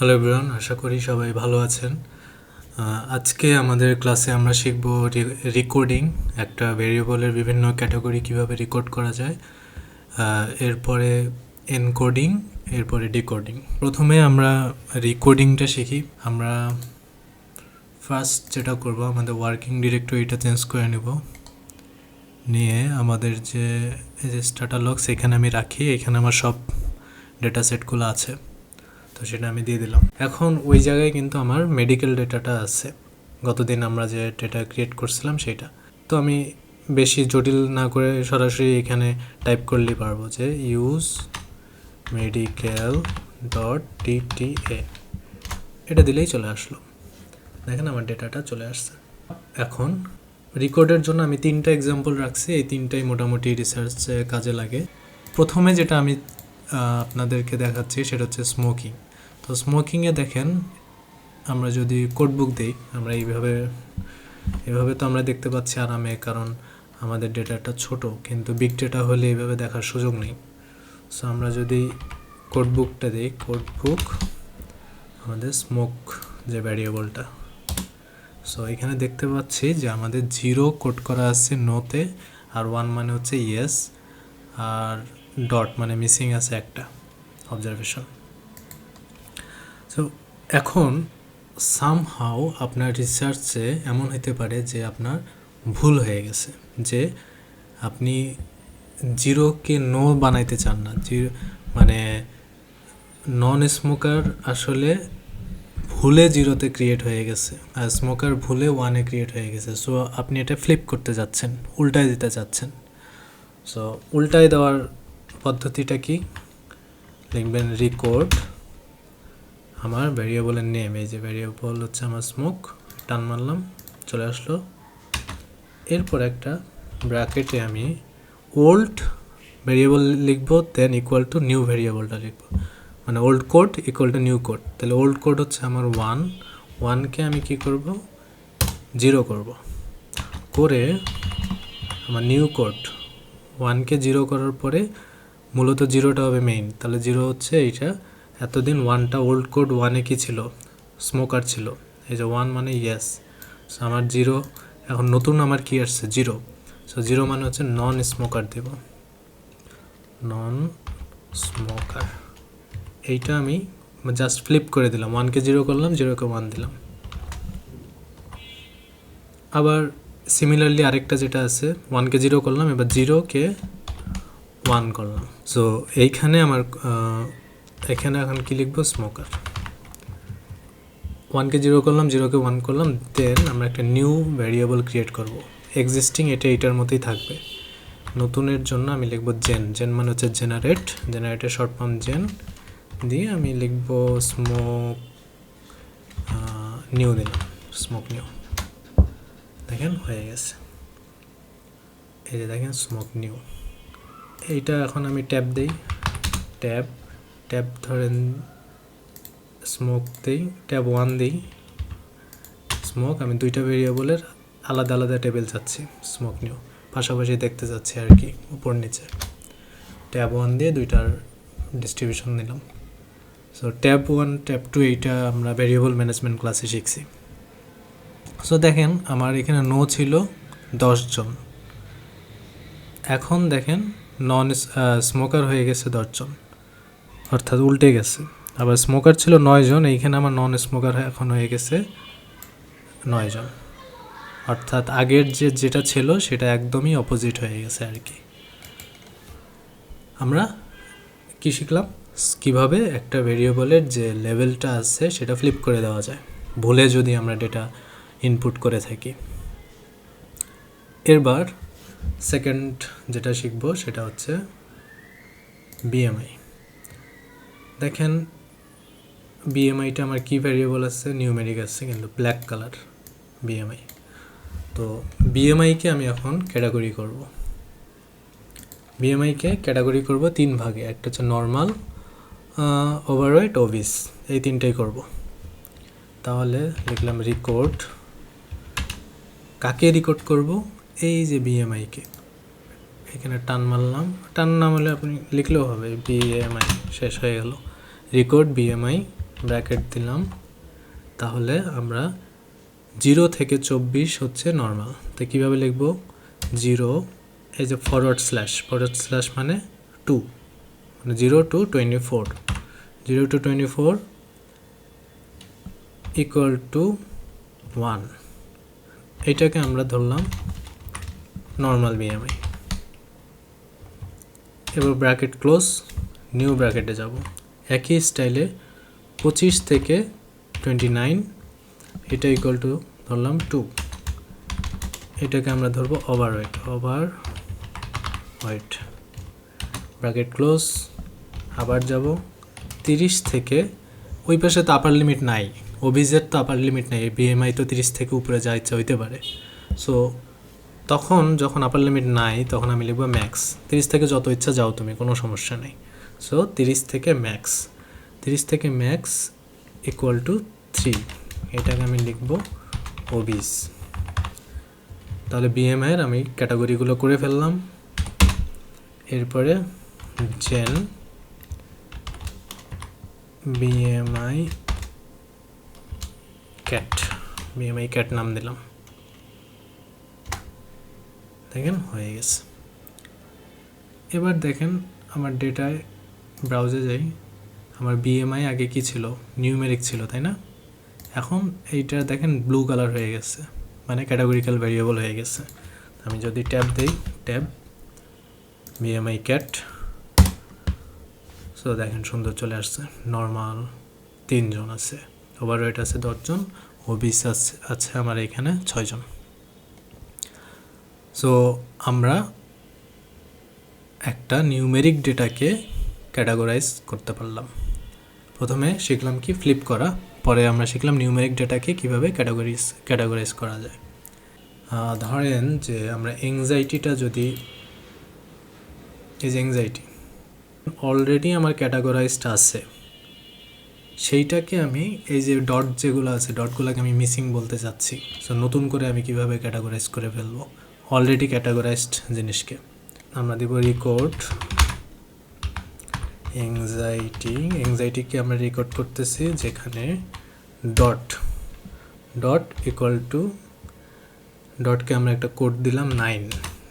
Hello everyone, আশা করি সবাই ভালো আছেন। আজকে আমাদের ক্লাসে আমরা শিখব রেকর্ডিং, একটা ভেরিয়েবলের বিভিন্ন ক্যাটাগরি কিভাবে রেকর্ড করা যায়, এরপরে এনকোডিং, এরপরে ডিকোডিং। প্রথমে আমরা রেকর্ডিংটা শিখি। আমরা ফার্স্ট যেটা করব, আমাদের ওয়ার্কিং ডিরেক্টরিটা চেঞ্জ করে নেব, নিয়ে আমাদের যে স্টার্টার সেখানে আমি রাখি, এখানে আমার সব ডেটা সেটগুলো আছে, তো সেটা আমি দিয়ে দিলাম। এখন ওই জায়গায় কিন্তু আমার মেডিকেল ডেটাটা আছে, গতদিন আমরা যে ডেটা ক্রিয়েট করছিলাম সেটা। তো আমি বেশি জটিল না করে সরাসরি এখানে টাইপ করলেই পারবো যে ইউজ মেডিকেল ডট টিটিএ, এটা দিলেই চলে আসলো। দেখেন আমার ডেটাটা চলে আসছে। এখন রেকর্ডের জন্য আমি 3টা এক্সাম্পল রাখছি, এই 3টাই মোটামুটি রিসার্চে কাজে লাগে। প্রথমে যেটা আমি আপনাদেরকে দেখাচ্ছি সেটা হচ্ছে স্মোকিং। তো স্মোকিংয়ে দেখেন, আমরা যদি কোডবুক দিই, আমরা এইভাবে তো আমরা দেখতে পাচ্ছি আরামে, কারণ আমাদের ডেটাটা ছোট, কিন্তু বিগ ডেটা হলে এইভাবে দেখার সুযোগ নেই। সো আমরা যদি কোডবুকটা দিই, কোডবুক আমাদের স্মোক যে ভ্যারিয়েবলটা, সো এখানে দেখতে পাচ্ছি যে আমাদের 0 কোড করা আছে নোতে, আর 1 মানে হচ্ছে ইয়েস, আর ডট মানে মিসিং আছে একটা অবজারভেশন। সো এখন সামহাও আপনার রিসার্চে এমন হতে পারে যে আপনার ভুল হয়ে গেছে, যে আপনি 0কে নো বানাইতে চান না, মানে নন স্মোকার আসলে ভুলে 0তে ক্রিয়েট হয়ে গেছে, আর স্মোকার ভুলে 1-এ ক্রিয়েট হয়ে গেছে। সো আপনি এটা ফ্লিপ করতে যাচ্ছেন, উল্টায় দিতে চাচ্ছেন। সো উল্টায় দেওয়ার পদ্ধতিটা কি? লিখবেন রেকর্ড আমার ভ্যারিয়েবলের নেম, এই যে ভ্যারিয়েবল হচ্ছে আমার স্মোক, টান মারলাম, চলে আসলো। এরপর একটা ব্র্যাকেটে আমি ওল্ড ভ্যারিয়েবল লিখবো, দেন ইকুয়াল টু নিউ ভ্যারিয়েবলটা লিখবো, মানে old code equal to new code. তাহলে ওল্ড কোড হচ্ছে আমার 1কে আমি কি করব, 0 করব, করে আমার নিউ কোড 1কে 0 করার পরে মূলত 0টা হবে মেইন। তাহলে 0 হচ্ছে এইটা, এতদিন 1টা ওল্ড কোড 1-এ কি ছিল, স্মোকার ছিল, এই যে 1 মানে ইয়েস। সো আমার 0, এখন নতুন আমার কি আসছে 0। সো 0 মানে হচ্ছে নন স্মোকার দেব, নন স্মোকার। এইটা আমি জাস্ট ফ্লিপ করে দিলাম, 1কে 0 করলাম, 0কে 1 দিলাম। আবার সিমিলারলি আরেকটা যেটা আছে, 1কে 0 করলাম, এবার 0কে 1 করলাম। সো এইখানে আমার এখানে এখন কি লিখবো, স্মোকার। 1কে 0 করলাম, 0কে 1 করলাম, দেন আমরা একটা নিউ ভ্যারিয়েবল ক্রিয়েট করব। এক্সিস্টিং এটার মধ্যেই থাকবে। নতুনের জন্য আমি লিখব জেন মানে হচ্ছে জেনারেটের শর্ট ফর্ম জেন দিয়ে আমি লিখব স্মোক নিউ দিলাম, স্মোক নিউ। দেখেন হয়ে গেছে, এই যে দেখেন স্মোক নিউ। এইটা এখন আমি ট্যাব দিই, ট্যাব ধরেন স্মোক দিই, ট্যাব 1 দিই, স্মোক। আমি 2টা ভেরিয়েবলের আলাদা আলাদা টেবিল চাচ্ছি, স্মোক নিউ পাশাপাশি দেখতে চাচ্ছি আর কি, উপর নিচে। ট্যাব 1 দিয়ে 2টার ডিস্ট্রিবিউশন নিলাম। সো ট্যাব 1 ট্যাব 2 এইটা আমরা ভেরিয়েবল ম্যানেজমেন্ট ক্লাসে শিখছি। সো দেখেন আমার এখানে নো ছিল 10 জন, এখন দেখেন নন স্মোকার হয়ে গেছে 10 জন, অর্থাৎ উল্টে গেছে। আবার স্মোকার ছিল 9 জন, এইখানে আমার নন স্মোকার এখন হয়ে গেছে 9 জন, অর্থাৎ আগের যেটা ছিল সেটা একদমই অপোজিট হয়ে গেছে আর কি। আমরা কি শিখলাম, কিভাবে একটা ভেরিয়েবলের যে লেভেলটা আছে সেটা ফ্লিপ করে দেওয়া যায় ভুলে যদি আমরা ডেটা ইনপুট করে থাকি। এরবার সেকেন্ড যেটা শিখবো সেটা হচ্ছে বিএমআই। দেখেন বিএমআইটা আমার কি ভ্যারিয়েবল আছে, নিউমেরিক আছে, কিন্তু ব্ল্যাক কালার বিএমআই। তো বিএমআইকে আমি এখন ক্যাটাগরি করব। বিএমআইকে ক্যাটাগরি করব 3 ভাগে, একটা হচ্ছে নর্মাল, ওভারওয়েট, ওবিস, এই 3টাই করব। তাহলে লিখলাম রেকর্ড, কাকে রেকর্ড করব, এই যে বিএমআইকে। এখানে টান মারলাম, টান না মারলে আপনি লিখলেও হবে, বিএমআই শেষ হয়ে গেল, রেকর্ড বিএমআই ব্র্যাকেট দিলাম, তাহলে আমরা 0 থেকে 24 হচ্ছে নর্মাল। তো কীভাবে লিখব? 0, এই যে ফরওয়ার্ড স্ল্যাশ মানে 2, মানে 0 to 24, 0 to 24 ইকুয়াল টু 1। এইটাকে আমরা ধরলাম নর্মাল বিএমআই। এবার ব্র্যাকেট ক্লোজ, নিউ ব্র্যাকেটে যাব, একই স্টাইলে 25 থেকে 29 এটা ইকুয়াল টু ধরলাম 2। এটাকে আমরা ধরবো ওভারওয়েট, ব্র্যাকেট ক্লোজ। আবার যাব 30 থেকে, ওই পাশে তো আপার লিমিট নাই, ওবিজের তো আপার লিমিট নাই, বিএমআই তো 30 থেকে উপরে যা ইচ্ছা হইতে পারে। সো তখন যখন আপার লিমিট নাই তখন আমি লিখবো ম্যাক্স। 30 থেকে যত ইচ্ছা যাও তুমি, কোনো সমস্যা নেই। সো 30 থেকে ম্যাক্স ইকুয়াল টু 3, এটাকে আমি লিখবো ওবিজ। তাহলে বিএমআইয়ের আমি ক্যাটাগরিগুলো করে ফেললাম। এরপরে জেন বিএমআই ক্যাট নাম দিলাম, দেখেন হয়ে গেছে। এবার দেখেন আমার ডেটায় ব্রাউজে যাই, আমার বিএমআই আগে কি ছিল? নিউমেরিক ছিল, তাই না? এখন এইটা দেখেন ব্লু কালার হয়ে গেছে, মানে ক্যাটাগরিক্যাল ভ্যারিয়েবল হয়ে গেছে। আমি যদি ট্যাব দেই, ট্যাব বিএমআই ক্যাট, সো দেখেন সুন্দর চলে আসছে। নর্মাল 3 জন আছে, ওভারওয়েট আছে 10 জন, ওবিস আছে আমার এখানে 6 জন। সো আমরা একটা নিউমেরিক ডেটাকে ক্যাটাগরাইজ করতে পারলাম। প্রথমে শিখলাম কি ফ্লিপ করা, পরে আমরা শিখলাম নিউমেরিক ডেটাকে কীভাবে ক্যাটাগরাইজ করা যায়। ধরেন যে আমরা এংজাইটিটা যদি, এই যে এংজাইটি অলরেডি আমার ক্যাটাগরাইজড আছে, সেইটাকে আমি এই যে ডট যেগুলো আছে, ডটগুলোকে আমি মিসিং বলতে চাচ্ছি। সো নতুন করে আমি কিভাবে ক্যাটাগরাইজ করে ফেলবো অলরেডি ক্যাটাগরাইজড জিনিসকে? আমরা দিব রেকর্ড এংজাইটিকে আমরা রেকর্ড করতেছি, যেখানে ডট ইকুয়াল টু, ডটকে আমরা একটা কোড দিলাম 9,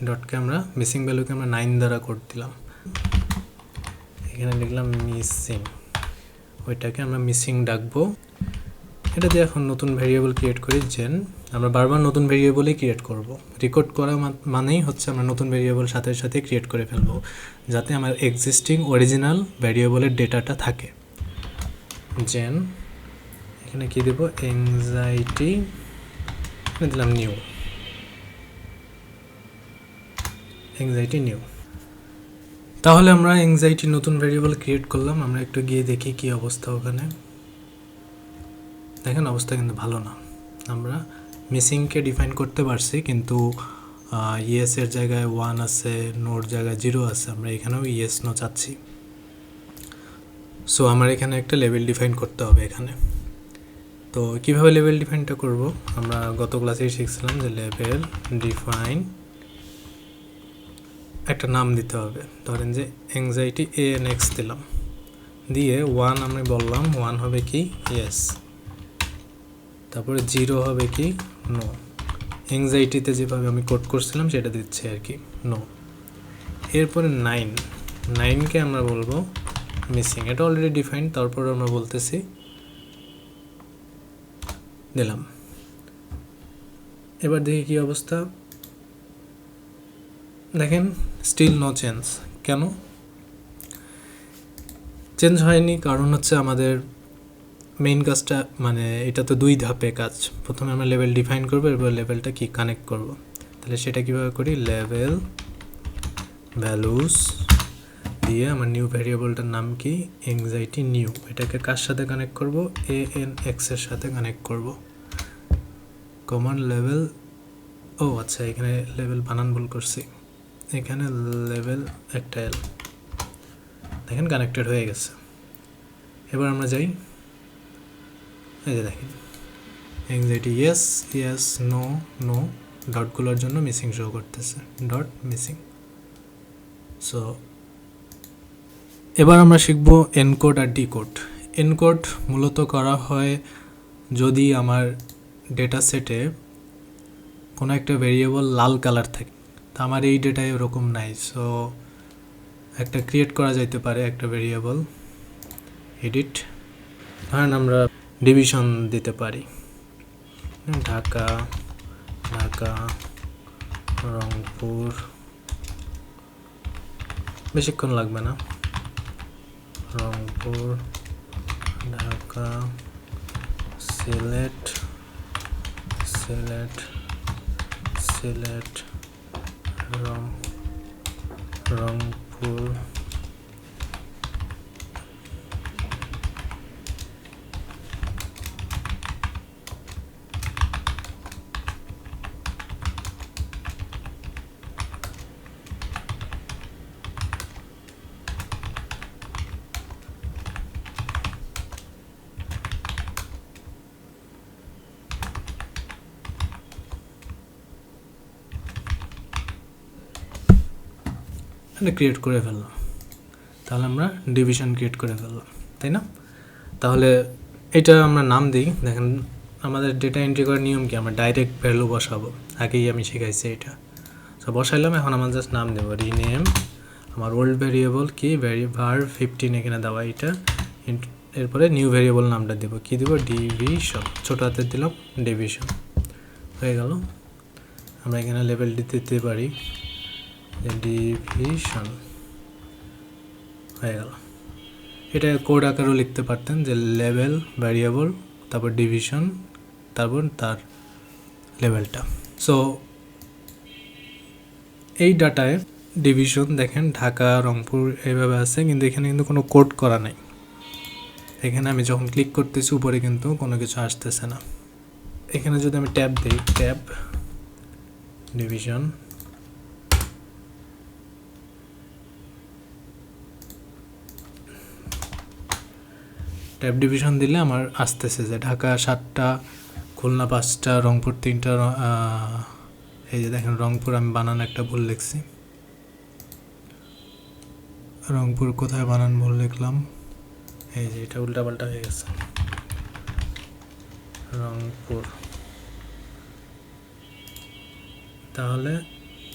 ডটকে আমরা মিসিং ভ্যালুকে আমরা 9 দ্বারা কোড দিলাম। এখানে লিখলাম মিসিং, ওইটাকে আমরা মিসিং ডাকবো। এটা দিয়ে এখন নতুন ভ্যারিয়েবল ক্রিয়েট করি, জেন আমরা বারবার নতুন ভ্যারিয়েবলই ক্রিয়েট করব। রেকর্ড করা মানেই হচ্ছে আমরা নতুন ভ্যারিয়েবল সাথে সাথে ক্রিয়েট করে ফেলবো, যাতে আমার এক্সিস্টিং অরিজিনাল ভ্যারিয়েবলের ডেটাটা থাকে। জেন এখানে কি দেব? এংজাইটি দিলাম নিউ, তাহলে আমরা এংজাইটি নতুন ভ্যারিয়েবল ক্রিয়েট করলাম। আমরা একটু গিয়ে দেখি কি অবস্থা ওখানে। দেখেন অবস্থা কিন্তু ভালো না। আমরা মিসিংকে ডিফাইন করতে পারছি, কিন্তু ইয়েসের জায়গায় 1 আছে, নোর জায়গায় 0 আছে। আমরা এখানেও ইয়েস নো চাচ্ছি। সো আমার এখানে একটা লেভেল ডিফাইন করতে হবে এখানে। তো কিভাবে লেভেল ডিফাইনটা করব? আমরা গত ক্লাসেই শিখছিলাম যে লেভেল ডিফাইন একটা নাম দিতে হবে। ধরেন যে এংজাইটি ANX দিলাম, দিয়ে 1 আমি বললাম 1 হবে কি? ইয়েস। তারপরে 0 হবে কি? নো। এংজাইটিতে যেভাবে আমি কোড করছিলাম সেটা দিচ্ছে আর কি, নো। এরপরে 9কে আমরা বলবো মিসিং, এটা অলরেডি ডিফাইন্ড, তারপর আমরা বলতেছি দিলাম। এবার দেখি কি অবস্থা। দেখেন স্টিল নো চেঞ্জ। কেন চেঞ্জ হয়নি? কারণ হচ্ছে আমাদের মেইন কাজটা, মানে এটা তো 2 ধাপে কাজ। প্রথমে আমরা লেভেল ডিফাইন করবো, এরপর লেভেলটা কি কানেক্ট করব। তাহলে সেটা কীভাবে করি? লেভেল ভ্যালুস দিয়ে আমার নিউ ভ্যারিয়েবলটার নাম কি? Anxiety new. এটাকে কার সাথে কানেক্ট করব? ANX এর সাথে কানেক্ট করব। কমান্ড লেভেল, ও আচ্ছা এখানে লেভেল বানান ভুল করছি, এখানে লেভেল একটা এল। দেখেন কানেক্টেড হয়ে গেছে। এবার আমরা যাই, এই যে দেখেন anxiety yes yes no no, ডটগুলোর জন্য মিসিং শো করতেছে, ডট মিসিং। সো এবার আমরা শিখব এনকোড আর ডিকোড। এনকোড মূলত করা হয় যদি আমার ডেটা সেটে কোনো একটা ভেরিয়েবল লাল কালার থাকে, তো আমার এই ডেটায় ওরকম নাই। সো একটা ক্রিয়েট করা যাইতে পারে একটা ভেরিয়েবল, এডিট, ধরেন আমরা ডিভিশন দিতে পারি ঢাকা, ঢাকা, রংপুর, বেশিক্ষণ লাগবে না, রংপুর, ঢাকা, সিলেট, সিলেট, সিলেট, রংপুর, এটা ক্রিয়েট করে ফেললাম। তাহলে আমরা ডিভিশন ক্রিয়েট করে ফেললাম, তাই না? তাহলে এটা আমরা নাম দিই। দেখেন আমাদের ডেটা এন্ট্রি করার নিয়ম কি, আমরা ডাইরেক্ট ভ্যালু বসাবো, আগেই আমি শিখাইছি এটা। সো বসাইলাম, এখন আমার জাস্ট নাম দেবো রিনেম, আমার ওল্ড ভ্যারিয়েবল কি var 15 এখানে দেওয়া এটা, এরপরে নিউ ভ্যারিয়েবল নামটা দেবো, কি দেবো, ডিভিশন, ছোটো হাতে দিলাম ডিভিশন, হয়ে গেল। আমরা এখানে লেভেল দিতে পারি ডিভিশন, হয়ে গেল। এটা কোড আকারেও লিখতে পারতেন যে লেভেল ভ্যারিয়েবল, তারপর ডিভিশন, তারপর তার লেভেলটা। সো এই ডাটায় ডিভিশন দেখেন ঢাকা, রংপুর এইভাবে আছে, কিন্তু এখানে কিন্তু কোনো কোড করা নাই। এখানে আমি যখন ক্লিক করতেছি উপরে কিন্তু কোনো কিছু আসতেছে না। এখানে যদি আমি ট্যাব দিই, ট্যাব ডিভিশন, ট্যাব ডিভিশন দিলে আমার আসতেছে যে ঢাকা 7টা, খুলনা 5টা, রংপুর 3টা। এই যে দেখেন রংপুর আমি বানান একটা ভুল লিখছি, রংপুর কোথায় বানান ভুল লিখলাম, এই যে এটা উল্টাপাল্টা হয়ে গেছে, রংপুর। তাহলে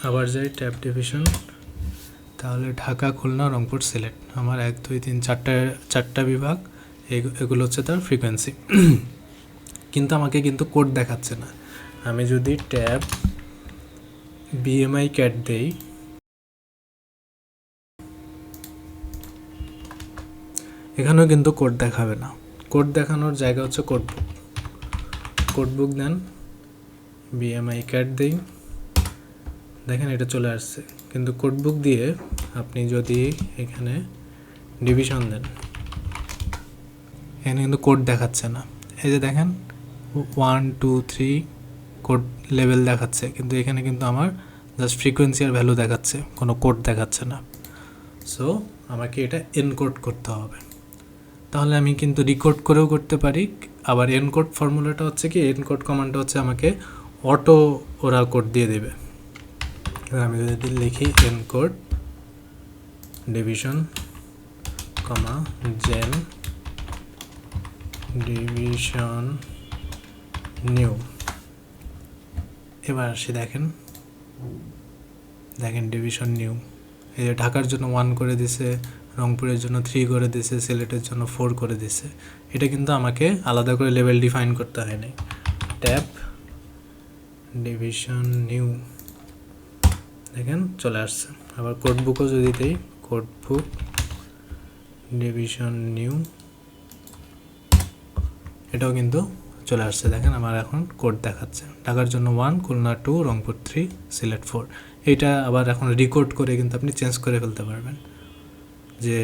আবার যাই ট্যাব ডিভিশন, তাহলে ঢাকা, খুলনা, রংপুর, সিলেট, আমার 1 2 3 4টা বিভাগ, এগুলো হচ্ছে তার ফ্রিকোয়েন্সি। কিন্তু আমাকে কিন্তু কোড দেখাচ্ছে না। আমি যদি ট্যাব বিএমআই ক্যাট দেই, এখানেও কিন্তু কোড দেখাবে না। কোড দেখানোর জায়গা হচ্ছে কোডবুক, কোডবুক দেন, বিএমআই ক্যাট দেই, দেখেন এটা চলে আসছে। কিন্তু কোডবুক দিয়ে আপনি যদি এখানে ডিভিশন দেন, এখানে কিন্তু কোড দেখাচ্ছে না। এই যে দেখেন 1 2 3 কোড লেভেল দেখাচ্ছে, কিন্তু এখানে কিন্তু আমার জাস্ট ফ্রিকোয়েন্সি আর ভ্যালু দেখাচ্ছে, কোনো কোড দেখাচ্ছে না। সো আমাকে এটা এনকোড করতে হবে। তাহলে আমি কিন্তু রিকোড করেও করতে পারি। আবার এনকোড ফর্মুলাটা হচ্ছে কি, এনকোড কমান্ডটা হচ্ছে আমাকে অটো ওরা কোড দিয়ে দেবে। আমি যদি লিখি এনকোড ডিভিশন কমা জেন ডিভিশন নিউ, এবার আসি দেখেন ডিভিশন নিউ, এই যে ঢাকার জন্য 1 করে দিছে, রংপুরের জন্য 3 করে দিছে, সিলেটের জন্য 4 করে দিছে। এটা কিন্তু আমাকে আলাদা করে লেভেল ডিফাইন করতে হয়নি। ট্যাব ডিভিশন নিউ, দেখেন চলে আসছে। আবার কোডবুকও যদি দিই, কোডবুক ডিভিশন নিউ, এটাও কিন্তু চলে আসছে। দেখেন আমার এখন কোড দেখাচ্ছে, ঢাকার জন্য 1, খুলনা 2, রংপুর 3, সিলেট 4। এইটা আবার এখন রিকোড করে কিন্তু আপনি চেঞ্জ করে ফেলতে পারবেন, যে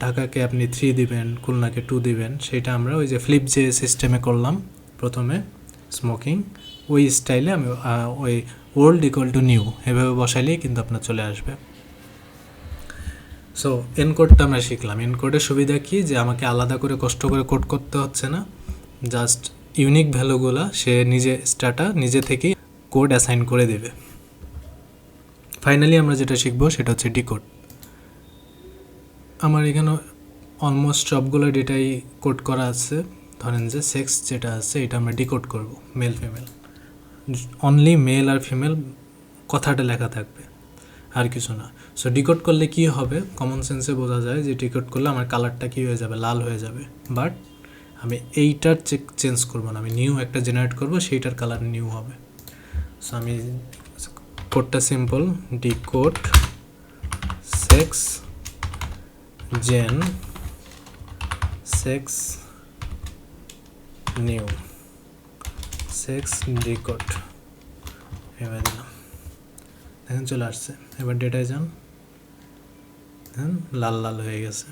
ঢাকাকে আপনি 3 দিবেন, খুলনাকে 2 দিবেন। সেটা আমরা ওই যে ফ্লিপ যে সিস্টেমে করলাম প্রথমে স্মোকিং, ওই স্টাইলে আমি ওই ওল্ড ইকুয়াল টু নিউ এভাবে বসাইলেই কিন্তু আপনার চলে আসবে। সো এনকোডটা আমরা শিখলাম। এনকোডের সুবিধা কি, যে আমাকে আলাদা করে কষ্ট করে কোড করতে হচ্ছে না, জাস্ট ইউনিক ভ্যালুগুলো সে নিজে থেকেই কোড অ্যাসাইন করে দেবে। ফাইনালি আমরা যেটা শিখবো সেটা হচ্ছে ডিকোড। আমার এখানে অলমোস্ট সবগুলো ডেটাই কোড করা আছে। ধরেন যে সেক্স যেটা আছে এটা আমরা ডিকোড করব, মেল ফিমেল, অনলি মেল আর ফিমেল কথাটা লেখা থাকবে, আর কিছু না। সো ডিকোড করলে কি হবে, কমন সেন্সে বোঝা যায় যে ডিকোড করলে আমার কালারটা কী হয়ে যাবে, লাল হয়ে যাবে। বাট আমি এইটার চেঞ্জ করবো না, আমি নিউ একটা জেনারেট করব, সেইটার কালার নিউ হবে। সো আমি কোডটা সিম্পল, ডিকোড সেক্স জেন সেক্স নিউ সেক্স ডিকোড এবার দিলাম, দেখেন চলে আসছে। এবার ডেটায় যান, হ্যাঁ লাল লাল হয়ে গেছে।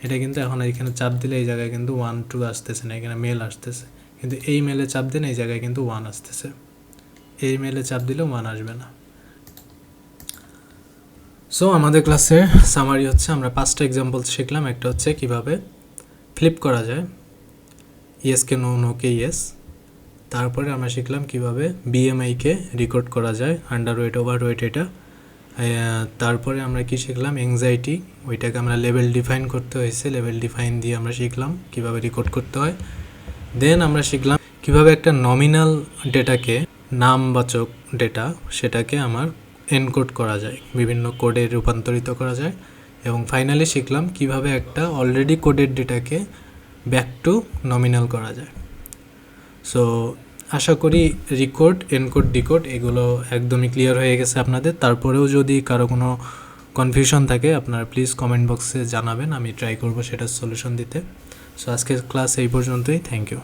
এটা কিন্তু এখন এখানে চাপ দিলে এই জায়গায় কিন্তু 1 2 আসতেছে না, এখানে মেল আসতেছে, কিন্তু এই মেলে চাপ দিন এই জায়গায় কিন্তু 1 আসতেছে, এই মেলে চাপ দিলেও 1 আসবে না। সো আমাদের ক্লাসের সামারি হচ্ছে আমরা 5টা এক্সাম্পল শিখলাম। একটা হচ্ছে কিভাবে ফ্লিপ করা যায়, ইয়েসকে নো, নোকে ইয়েস। তারপরে আমরা শিখলাম কিভাবে বিএমআইকে রেকর্ড করা যায়, আন্ডারওয়েট ওভারওয়েট এটা। তারপরে আমরা কি শিখলাম, অ্যাংজাইটি, ওইটাকে আমরা লেভেল ডিফাইন করতে হয়েছে, লেভেল ডিফাইন দিয়ে আমরা শিখলাম কিভাবে রেকর্ড করতে হয়। দেন আমরা শিখলাম কিভাবে একটা নমিনাল ডেটাকে, নামবাচক ডেটা, সেটাকে আমার এনকোড করা যায়, বিভিন্ন কোডে রূপান্তরিত করা যায়। এবং ফাইনালি শিখলাম কিভাবে একটা অলরেডি কোডেড ডেটাকে ব্যাক টু নমিনাল করা যায়। সো আশা করি রিকোড, এনকোড, ডিকোড এগুলো একদমই ক্লিয়ার হয়ে গেছে আপনাদের। তারপরেও যদি কারো কোনো কনফিউশন থাকে আপনারা প্লিজ কমেন্ট বক্সে জানাবেন, আমি ট্রাই করব সেটার সলিউশন দিতে। সো আজকের ক্লাস এই পর্যন্তই, থ্যাংক ইউ।